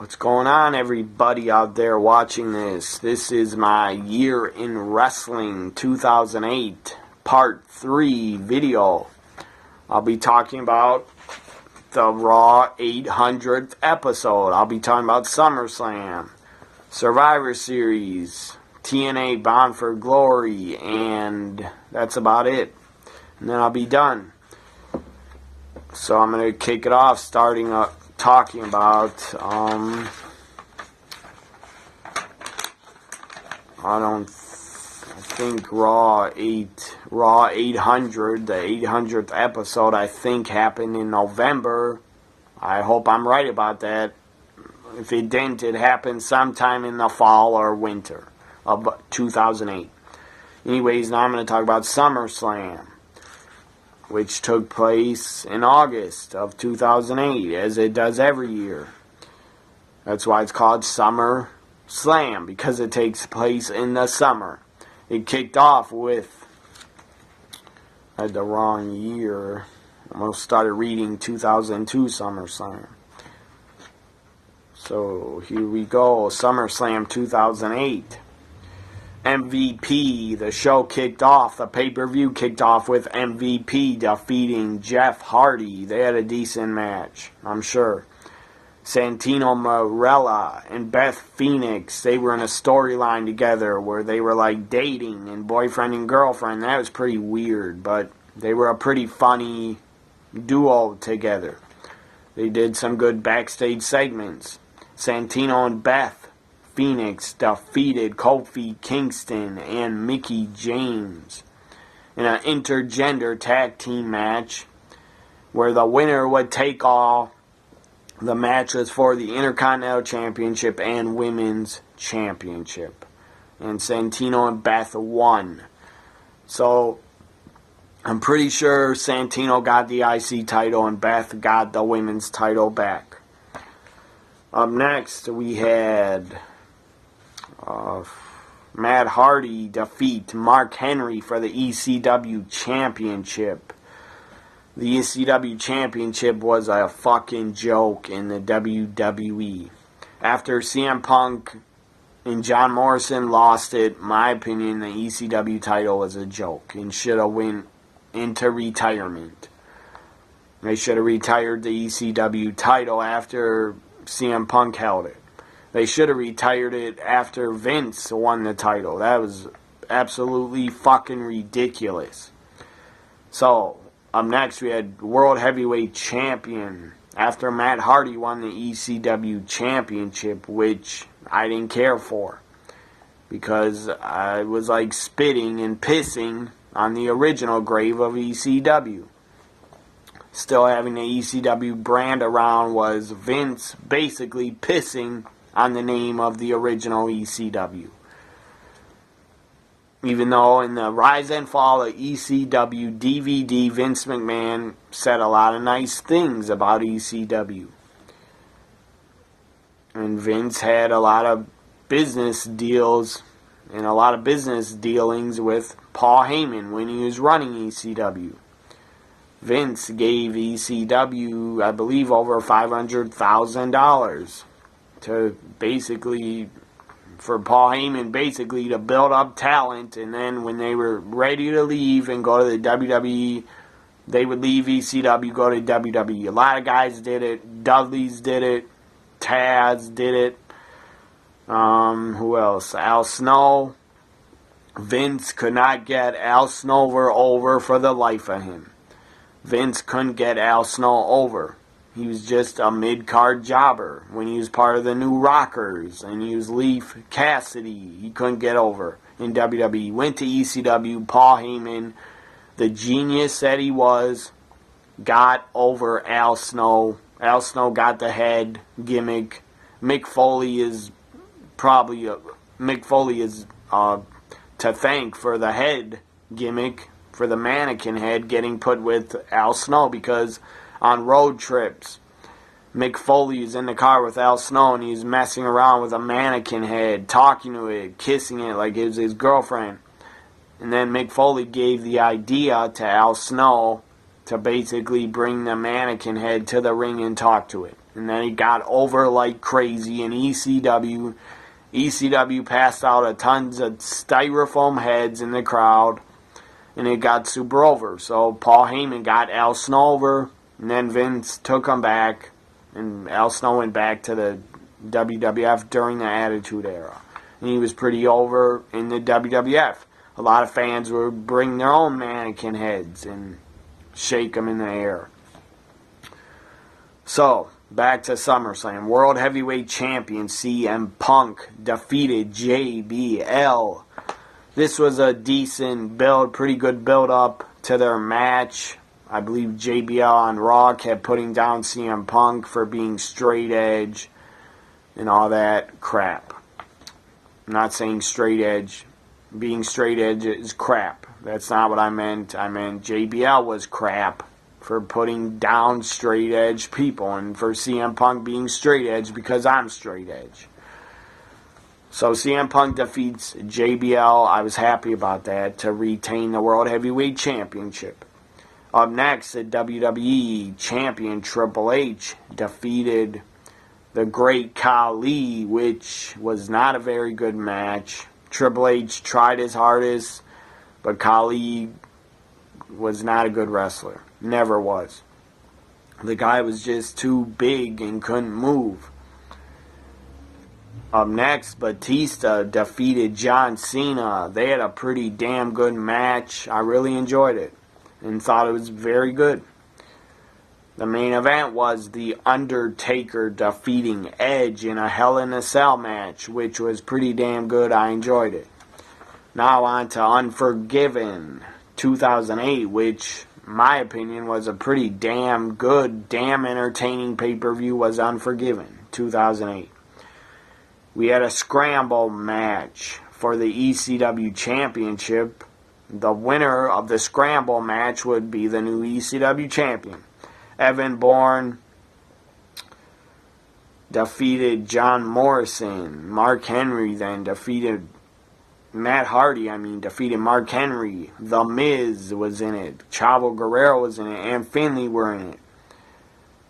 What's going on, everybody out there watching this? This is my Year in Wrestling 2008 Part 3 video. I'll be talking about the Raw 800th episode. I'll be talking about SummerSlam, Survivor Series, TNA Bound for Glory, and that's about it. And then I'll be done. So I'm going to kick it off starting up talking about I think Raw 800, the 800th episode, I think happened in November. I hope I'm right about that. If it didn't, it happened sometime in the fall or winter of 2008. Anyways, now I'm going to talk about SummerSlam, which took place in August of 2008, as it does every year. That's why it's called SummerSlam, because it takes place in the summer. It kicked off with, I had the wrong year. I almost started reading 2002 SummerSlam. So here we go, SummerSlam 2008. MVP, the show kicked off, the pay-per-view kicked off with MVP defeating Jeff Hardy. They had a decent match, I'm sure. Santino Marella and Beth Phoenix, they were in a storyline together where they were like dating and boyfriend and girlfriend. That was pretty weird, but they were a pretty funny duo together. They did some good backstage segments. Santino and Beth Phoenix defeated Kofi Kingston and Mickie James in an intergender tag team match where the winner would take all the matches for the Intercontinental Championship and Women's Championship. And Santino and Beth won. So I'm pretty sure Santino got the IC title and Beth got the Women's title back. Up next we had Matt Hardy defeat Mark Henry for the ECW Championship. The ECW Championship was a fucking joke in the WWE. After CM Punk and John Morrison lost it, my opinion, the ECW title was a joke and should have went into retirement. They should have retired the ECW title after CM Punk held it. They should have retired it after Vince won the title. That was absolutely fucking ridiculous. So, up next we had World Heavyweight Champion after Matt Hardy won the ECW Championship, which I didn't care for, because I was like spitting and pissing on the original grave of ECW. Still having the ECW brand around was Vince basically pissing on the name of the original ECW. Even though in the Rise and Fall of ECW DVD, Vince McMahon said a lot of nice things about ECW. And Vince had a lot of business deals and a lot of business dealings with Paul Heyman when he was running ECW. Vince gave ECW, I believe, over $500,000 to basically, for Paul Heyman basically to build up talent, and then when they were ready to leave and go to the WWE, they would leave ECW, go to WWE. A lot of guys did it. Dudley's did it. Taz did it. Who else? Al Snow. Vince could not get Al Snow over for the life of him. Vince couldn't get Al Snow over. He was just a mid-card jobber when he was part of the New Rockers and he was Leaf Cassidy. He couldn't get over in WWE. Went to ECW. Paul Heyman, the genius that he was, got over Al Snow. Al Snow got the head gimmick. Mick Foley is to thank for the head gimmick, for the mannequin head getting put with Al Snow, because on road trips, Mick Foley is in the car with Al Snow and he's messing around with a mannequin head, talking to it, kissing it like it was his girlfriend. And then Mick Foley gave the idea to Al Snow to basically bring the mannequin head to the ring and talk to it. And then he got over like crazy in ECW. ECW passed out a tons of styrofoam heads in the crowd. And it got super over. So Paul Heyman got Al Snow over. And then Vince took him back. And Al Snow went back to the WWF during the Attitude Era. And he was pretty over in the WWF. A lot of fans would bring their own mannequin heads and shake them in the air. So, back to SummerSlam. World Heavyweight Champion CM Punk defeated JBL. This was a decent build, pretty good build up to their match. I believe JBL on Raw kept putting down CM Punk for being straight edge and all that crap. I'm not saying straight edge. Being straight edge is crap. That's not what I meant. I meant JBL was crap for putting down straight edge people, and for CM Punk being straight edge because I'm straight edge. So CM Punk defeats JBL. I was happy about that, to retain the World Heavyweight Championship. Up next, the WWE Champion Triple H defeated the Great Khali, which was not a very good match. Triple H tried his hardest, but Khali was not a good wrestler. Never was. The guy was just too big and couldn't move. Up next, Batista defeated John Cena. They had a pretty damn good match. I really enjoyed it and thought it was very good. The main event was The Undertaker defeating Edge in a Hell in a Cell match, which was pretty damn good. I enjoyed it. Now on to Unforgiven 2008, which, in my opinion, was a pretty damn good, damn entertaining pay-per-view, was Unforgiven 2008. We had a scramble match for the ECW Championship. The winner of the scramble match would be the new ECW Champion. Evan Bourne defeated John Morrison. Mark Henry then defeated Matt Hardy, defeated Mark Henry. The Miz was in it. Chavo Guerrero was in it. And Finlay were in it.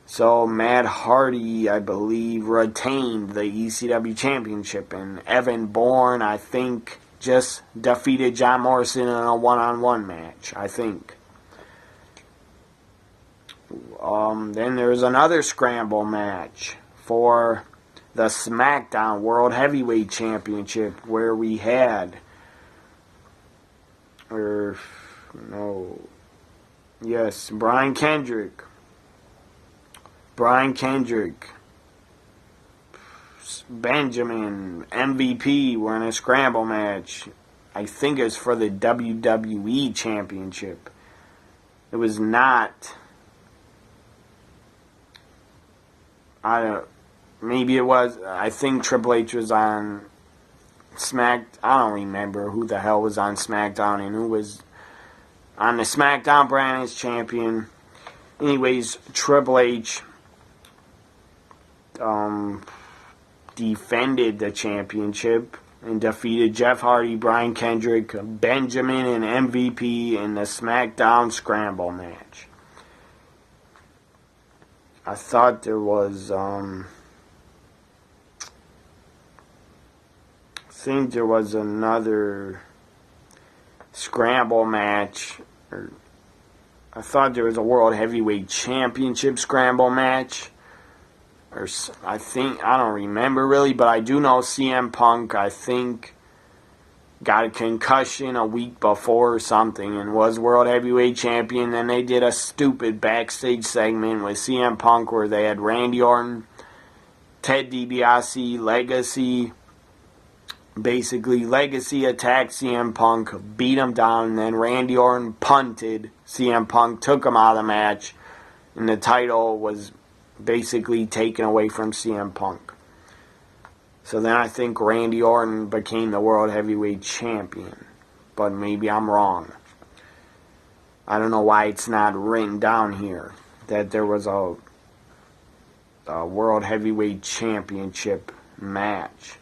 So Matt Hardy, I believe, retained the ECW Championship. And Evan Bourne, I think, just defeated John Morrison in a one-on-one match, I think. Then there was another scramble match for the SmackDown World Heavyweight Championship, where we had, Brian Kendrick, Benjamin, MVP were in a scramble match. I think it's for the WWE Championship. It was not. Maybe it was. I think Triple H was on I don't remember who the hell was on SmackDown and who was on the SmackDown brand as champion. Anyways, Triple H defended the championship and defeated Jeff Hardy, Brian Kendrick, Benjamin, and MVP in the SmackDown Scramble match. I thought there was, I think there was another scramble match. I thought there was a World Heavyweight Championship scramble match. I don't remember really, but I do know CM Punk, I think, got a concussion a week before or something and was World Heavyweight Champion. Then they did a stupid backstage segment with CM Punk where they had Randy Orton, Ted DiBiase, Legacy. Basically, Legacy attacked CM Punk, beat him down, and then Randy Orton punted CM Punk, took him out of the match, and the title was basically taken away from CM Punk. So then I think Randy Orton became the World Heavyweight Champion. But maybe I'm wrong. I don't know why it's not written down here that there was a World Heavyweight Championship match.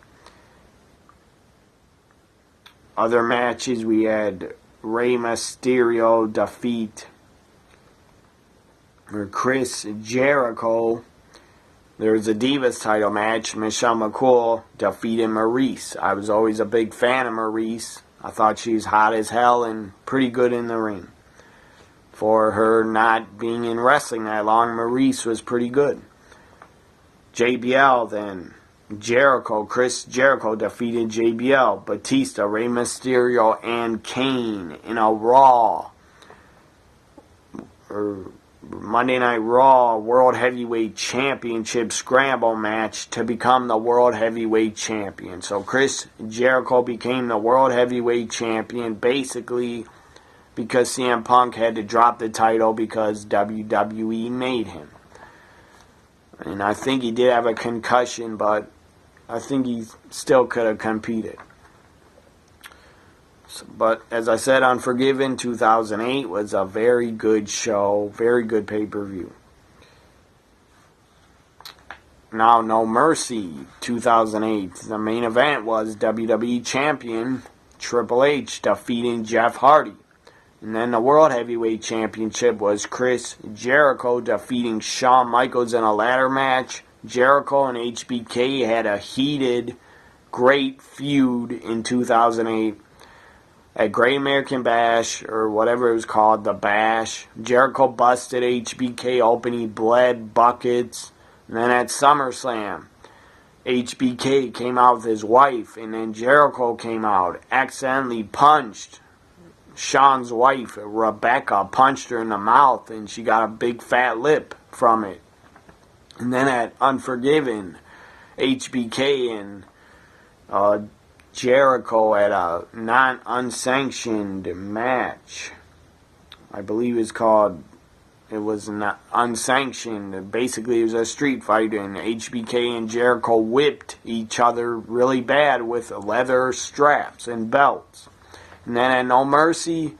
Other matches, we had Rey Mysterio defeat Chris Jericho There was a Divas title match. Michelle McCool defeated Maurice. I was always a big fan of Maurice. I thought she was hot as hell and pretty good in the ring. For her not being in wrestling that long, Maurice was pretty good. JBL then. Jericho, Chris Jericho defeated JBL, Batista, Rey Mysterio, and Kane in a Raw, or Monday Night Raw World Heavyweight Championship Scramble match to become the World Heavyweight Champion. So Chris Jericho became the World Heavyweight Champion basically because CM Punk had to drop the title because WWE made him. And I think he did have a concussion, but I think he still could have competed. But as I said, Unforgiven 2008 was a very good show, very good pay-per-view. Now, No Mercy 2008. The main event was WWE Champion Triple H defeating Jeff Hardy. And then the World Heavyweight Championship was Chris Jericho defeating Shawn Michaels in a ladder match. Jericho and HBK had a heated, great feud in 2008 at Great American Bash, or whatever it was called, the Bash. Jericho busted HBK open, he bled buckets. And then at SummerSlam, HBK came out with his wife, and then Jericho came out, accidentally punched Shawn's wife, Rebecca, punched her in the mouth, and she got a big fat lip from it. And then at Unforgiven, HBK and Jericho at a non-unsanctioned match. I believe it was not unsanctioned. Basically, it was a street fight, and HBK and Jericho whipped each other really bad with leather straps and belts. And then at No Mercy,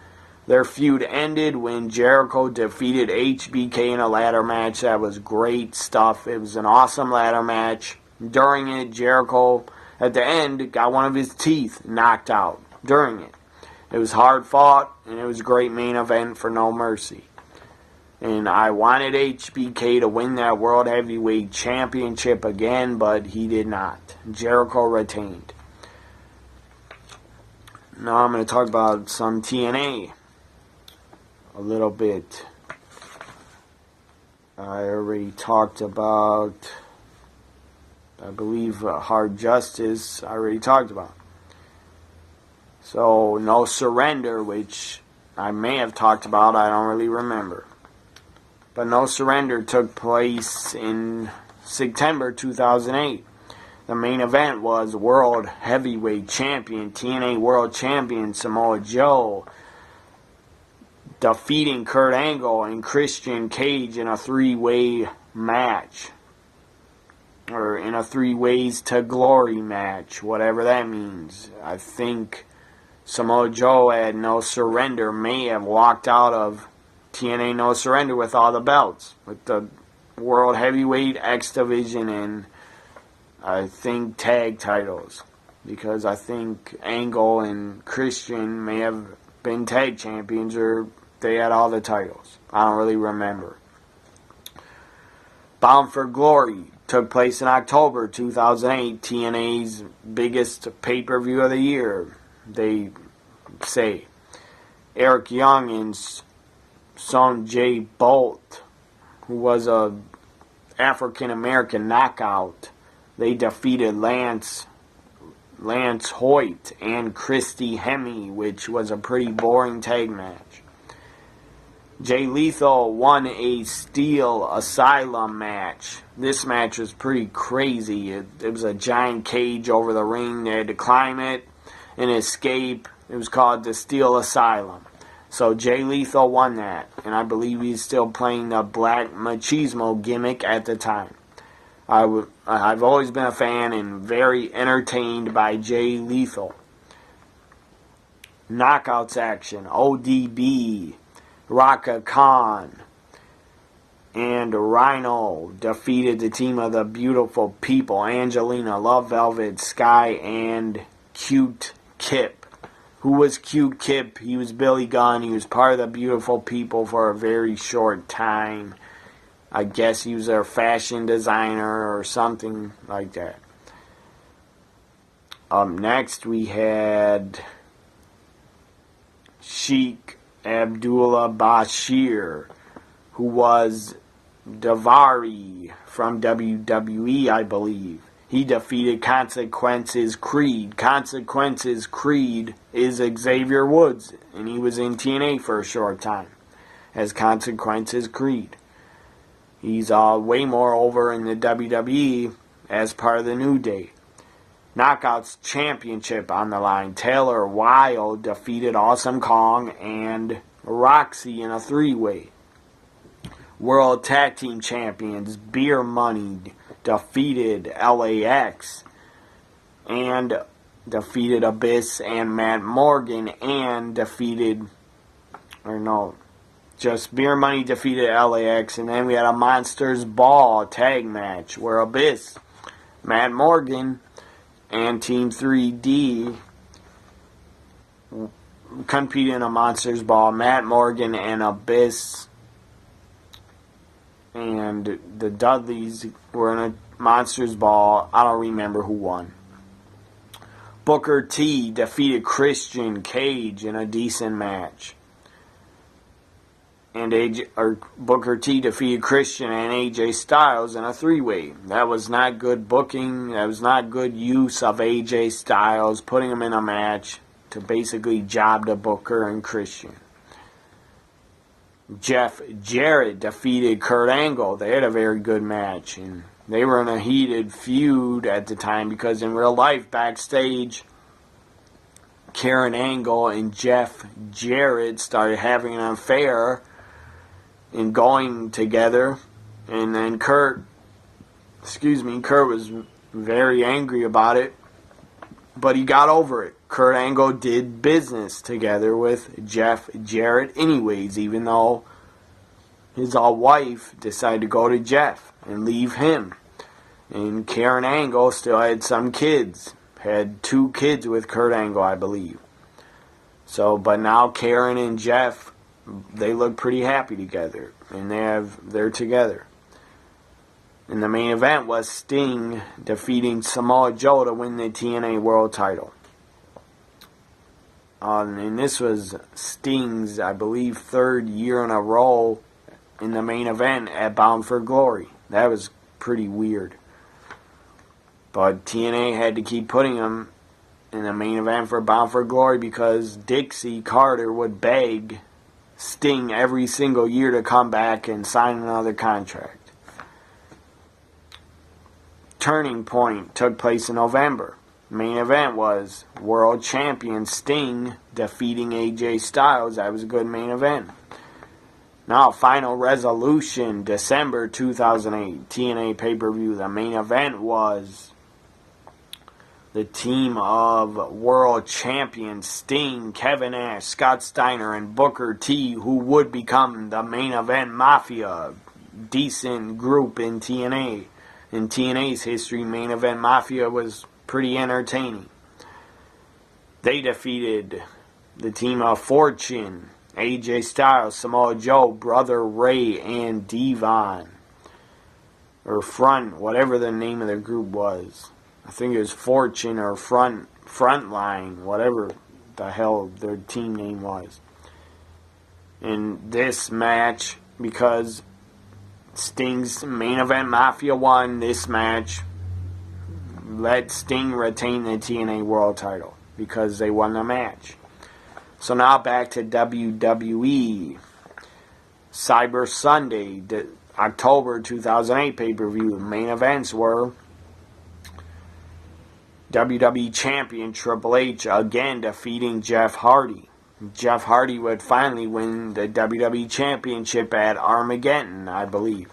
their feud ended when Jericho defeated HBK in a ladder match. That was great stuff. It was an awesome ladder match. During it, Jericho, at the end, got one of his teeth knocked out during it. It was hard fought, and it was a great main event for No Mercy. And I wanted HBK to win that World Heavyweight Championship again, but he did not. Jericho retained. Now I'm going to talk about some TNA a little bit. I already talked about, I believe, Hard Justice, I already talked about. So, No Surrender, which I may have talked about, I don't really remember. But No Surrender took place in September 2008. The main event was World Heavyweight Champion, TNA World Champion Samoa Joe defeating Kurt Angle and Christian Cage in a three-way match. Or in a three ways to glory match, whatever that means. I think Samoa Joe at No Surrender may have walked out of TNA No Surrender with all the belts. With the World Heavyweight, X Division, and I think tag titles, because I think Angle and Christian may have been tag champions, or they had all the titles. I don't really remember. Bound for Glory took place in October 2008, TNA's biggest pay-per-view of the year, they say. Eric Young and Sonjay Bolt, who was a African-American knockout, they defeated Lance Hoyt and Christy Hemme, which was a pretty boring tag match. Jay Lethal won a Steel Asylum match. This match was pretty crazy. It was a giant cage over the ring. They had to climb it and escape. It was called the Steel Asylum. So Jay Lethal won that, and I believe he's still playing the Black Machismo gimmick at the time. I've always been a fan and very entertained by Jay Lethal. Knockouts action. ODB, Raka Khan, and Rhino defeated the team of the Beautiful People, Angelina, Love Velvet, Sky, and Cute Kip. Who was Cute Kip? He was Billy Gunn. He was part of the Beautiful People for a very short time. I guess he was a fashion designer or something like that. Up next we had Sheikh Abdullah Bashir, who was Davari from WWE, I believe. He defeated Consequences Creed. Consequences Creed is Xavier Woods, and he was in TNA for a short time as Consequences Creed. He's way more over in the WWE as part of the New Day. Knockouts Championship on the line. Taylor Wilde defeated Awesome Kong and Roxy in a three-way. World Tag Team Champions Beer Money defeated LAX and defeated Abyss and Matt Morgan and defeated, just Beer Money defeated LAX, and then we had a Monsters Ball tag match where Abyss, Matt Morgan, and Team 3D competed in a Monsters Ball. Matt Morgan and Abyss and the Dudleys were in a Monsters Ball. I don't remember who won. Booker T defeated Christian Cage in a decent match. And Booker T defeated Christian and AJ Styles in a three-way. That was not good booking. That was not good use of AJ Styles, putting him in a match to basically job to Booker and Christian. Jeff Jarrett defeated Kurt Angle. They had a very good match, and they were in a heated feud at the time because in real life, backstage, Karen Angle and Jeff Jarrett started having an affair and going together, and then Kurt was very angry about it, but he got over it. Kurt Angle did business together with Jeff Jarrett anyways, even though his wife decided to go to Jeff and leave him. And Karen Angle still had some kids, had 2 kids with Kurt Angle, I believe. So, but now Karen and Jeff, they look pretty happy together, and they're together. And the main event was Sting defeating Samoa Joe to win the TNA World Title. And this was Sting's, I believe, 3rd year in a row in the main event at Bound for Glory. That was pretty weird. But TNA had to keep putting him in the main event for Bound for Glory because Dixie Carter would beg Sting every single year to come back and sign another contract. Turning Point took place in November. Main event was World Champion Sting defeating AJ Styles. That was a good main event. Now, Final Resolution, December 2008, TNA pay-per-view. The main event was the team of World Champion Sting, Kevin Nash, Scott Steiner, and Booker T, who would become the Main Event Mafia. Decent group in TNA. In TNA's history, Main Event Mafia was pretty entertaining. They defeated the team of Fortune, AJ Styles, Samoa Joe, Brother Ray, and Devon. Or Front, whatever the name of the group was. I think it was Fortune or Frontline, whatever the hell their team name was. In this match, because Sting's Main Event Mafia won this match, let Sting retain the TNA World Title because they won the match. So now back to WWE. Cyber Sunday, October 2008 pay-per-view. Main events were WWE Champion Triple H again defeating Jeff Hardy. Jeff Hardy would finally win the WWE Championship at Armageddon, I believe.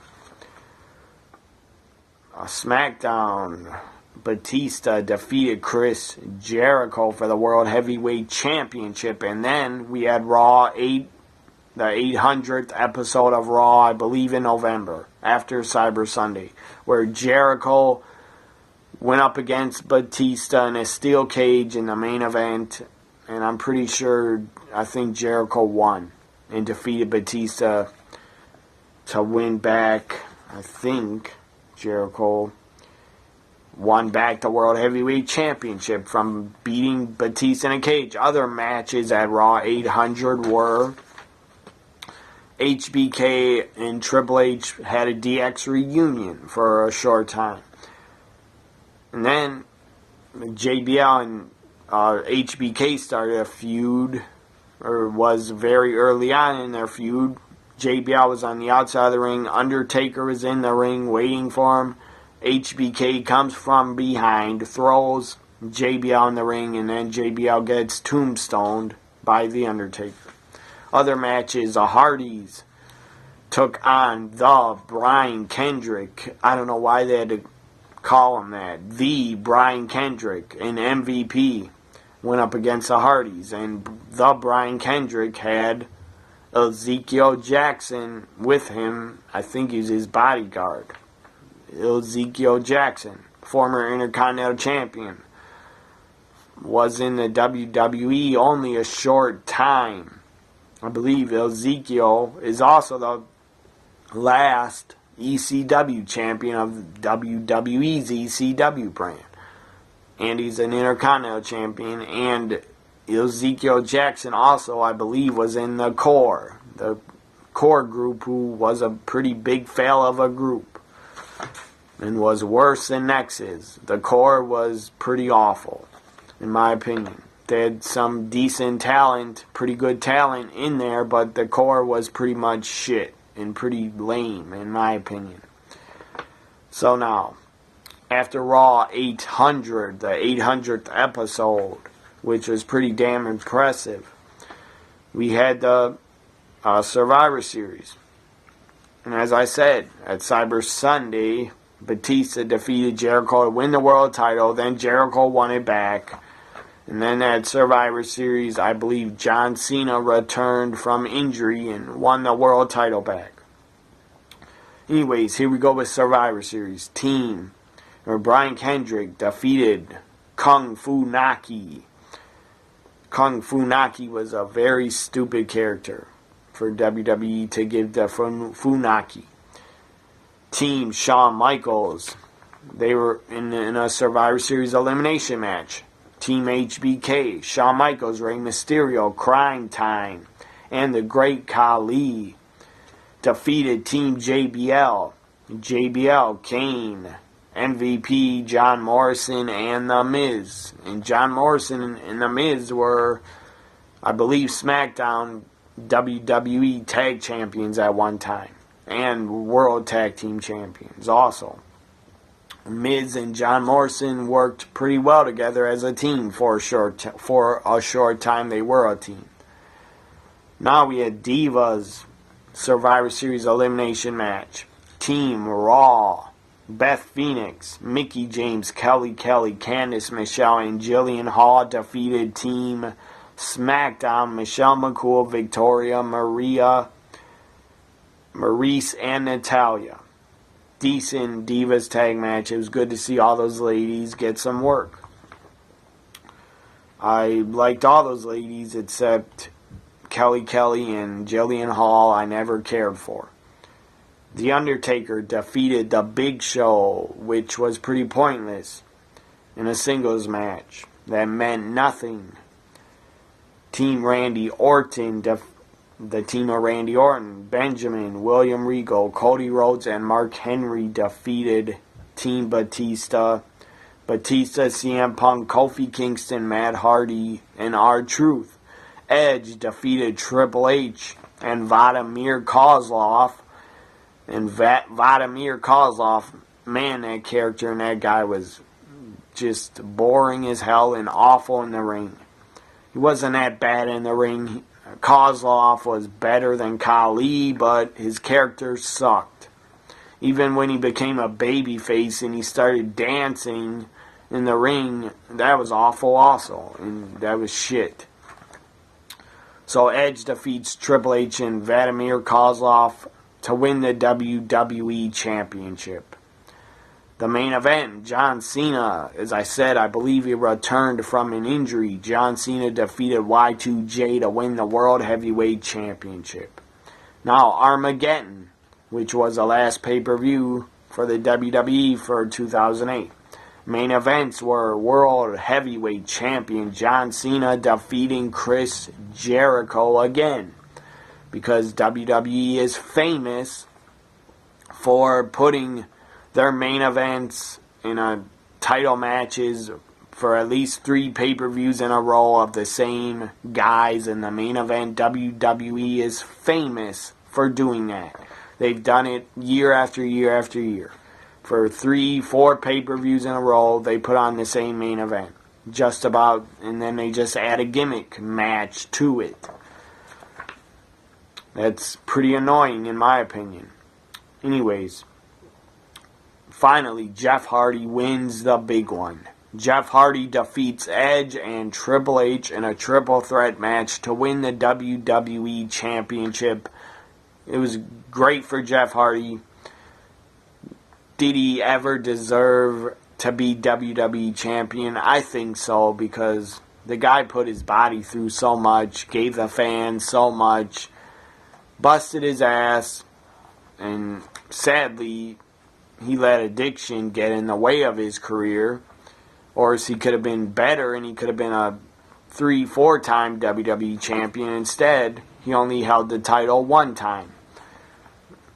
SmackDown, Batista defeated Chris Jericho for the World Heavyweight Championship. And then we had Raw, the 800th episode of Raw, I believe in November, after Cyber Sunday, where Jericho went up against Batista in a steel cage in the main event. And I'm pretty sure, I think Jericho won and defeated Batista to win back I think Jericho won back the World Heavyweight Championship from beating Batista in a cage. Other matches at Raw 800 were HBK and Triple H had a DX reunion for a short time. And then JBL and HBK started a feud, or was very early on in their feud. JBL was on the outside of the ring. Undertaker was in the ring waiting for him. HBK comes from behind, throws JBL in the ring, and then JBL gets tombstoned by The Undertaker. Other matches, the Hardys took on the Brian Kendrick. I don't know why they had to call him that. The Brian Kendrick and MVP went up against the Hardys, and the Brian Kendrick had Ezekiel Jackson with him. I think he's his bodyguard. Ezekiel Jackson, former Intercontinental Champion, was in the WWE only a short time. I believe Ezekiel is also the last ECW champion of WWE's ECW brand. And he's an Intercontinental Champion. And Ezekiel Jackson also, I believe, was in the Core. The Core group, who was a pretty big fail of a group. And was worse than Nexus. The Core was pretty awful, in my opinion. They had some decent talent, pretty good talent in there, but the Core was pretty much shit and pretty lame, in my opinion. So now, after Raw 800, the 800th episode, which was pretty damn impressive, we had the Survivor Series. And as I said, at Cyber Sunday, Batista defeated Jericho to win the world title. Then Jericho won it back. And then at Survivor Series, I believe John Cena returned from injury and won the world title back. Anyways, here we go with Survivor Series. Brian Kendrick defeated Kung Fu Naki. Kung Fu Naki was a very stupid character for WWE to give the Funaki. Team Shawn Michaels, they were in a Survivor Series elimination match. Team HBK, Shawn Michaels, Rey Mysterio, Crime Time, and the Great Khali defeated Team JBL. JBL, Kane, MVP, John Morrison, and The Miz. And John Morrison and The Miz were, I believe, SmackDown WWE Tag Champions at one time. And World Tag Team Champions also. Miz and John Morrison worked pretty well together as a team for a short time. They were a team. Now we had Divas Survivor Series elimination match. Team Raw, Beth Phoenix, Mickie James, Kelly Kelly, Candice Michelle, and Jillian Hall defeated Team SmackDown, Michelle McCool, Victoria, Maurice, and Natalia. Decent Divas tag match. It was good to see all those ladies get some work. I liked all those ladies except Kelly Kelly and Jillian Hall. I never cared for. The Undertaker defeated The Big Show, which was pretty pointless, in a singles match that meant nothing. Team Randy Orton The team of Randy Orton, Benjamin, William Regal, Cody Rhodes, and Mark Henry defeated Team Batista. Batista, CM Punk, Kofi Kingston, Matt Hardy, and R-Truth. Edge defeated Triple H and Vladimir Kozlov. And Vladimir Kozlov, man, that character and that guy was just boring as hell and awful in the ring. He wasn't that bad in the ring. Kozlov was better than Khali, but his character sucked. Even when he became a babyface and he started dancing in the ring, that was awful also, and that was shit. So Edge defeats Triple H and Vladimir Kozlov to win the WWE Championship. The main event, John Cena, as I said, I believe he returned from an injury. John Cena defeated Y2J to win the World Heavyweight Championship. Now, Armageddon. which was the last pay-per-view for the WWE for 2008. Main events were World Heavyweight Champion John Cena defeating Chris Jericho again, because WWE is famous for putting their main events in a title matches for at least 3 pay-per-views in a row of the same guys in the main event. WWE is famous for doing that. They've done it year after year after year. For 3, 4 pay-per-views in a row, they put on the same main event. Just about, and then they just add a gimmick match to it. That's pretty annoying in my opinion. Anyways, finally, Jeff Hardy wins the big one. Jeff Hardy defeats Edge and Triple H in a triple threat match to win the WWE Championship. It was great for Jeff Hardy. Did he ever deserve to be WWE Champion? I think so, because the guy put his body through so much, gave the fans so much, busted his ass, and sadly, he let addiction get in the way of his career. Or else he could have been better and he could have been a 3-4 time WWE Champion. Instead, he only held the title 1 time.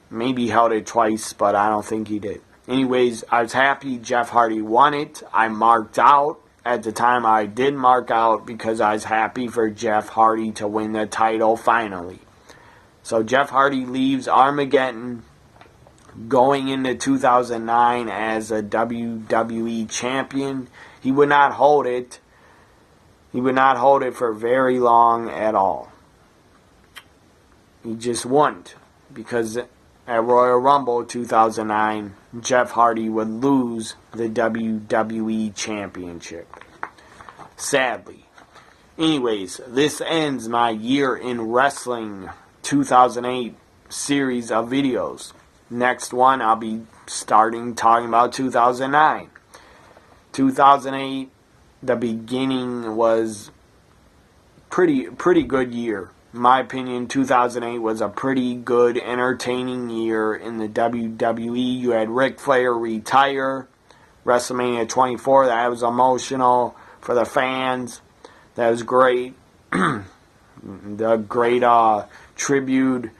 Maybe he held it twice, but I don't think he did. Anyways, I was happy Jeff Hardy won it. I marked out. At the time, I did mark out because I was happy for Jeff Hardy to win the title finally. So Jeff Hardy leaves Armageddon going into 2009 as a WWE Champion. He would not hold it. He would not hold it for very long at all. He just wouldn't, because at Royal Rumble 2009, Jeff Hardy would lose the WWE Championship. Sadly. Anyways, this ends my Year in Wrestling 2008 series of videos. Next one, I'll be starting talking about 2009. 2008, the beginning was pretty good year. In my opinion, 2008 was a pretty good, entertaining year in the WWE. You had Ric Flair retire, WrestleMania 24. That was emotional for the fans. That was great. The great tribute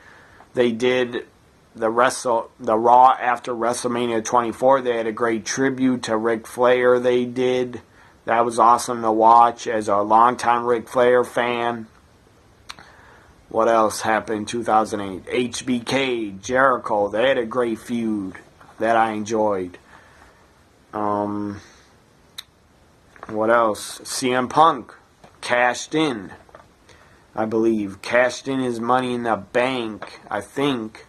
they did. The Raw after WrestleMania 24, they had a great tribute to Ric Flair they did. That was awesome to watch as a longtime Ric Flair fan. What else happened in 2008? HBK, Jericho, they had a great feud that I enjoyed. What else? CM Punk cashed in, I believe. Cashed in his Money in the Bank, I think.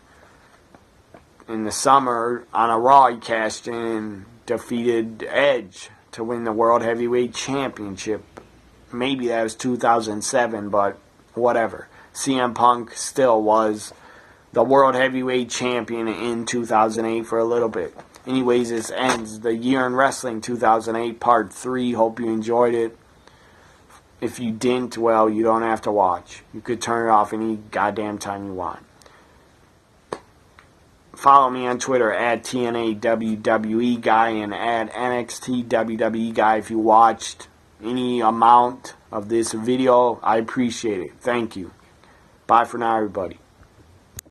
In the summer, on a Raw, he cashed in and defeated Edge to win the World Heavyweight Championship. Maybe that was 2007, but whatever. CM Punk still was the World Heavyweight Champion in 2008 for a little bit. Anyways, this ends the Year in Wrestling 2008 Part 3. Hope you enjoyed it. If you didn't, well, you don't have to watch. You could turn it off any goddamn time you want. Follow me on Twitter at TNA WWE Guy and at NXT WWE Guy. If you watched any amount of this video, I appreciate it. Thank you. Bye for now, everybody.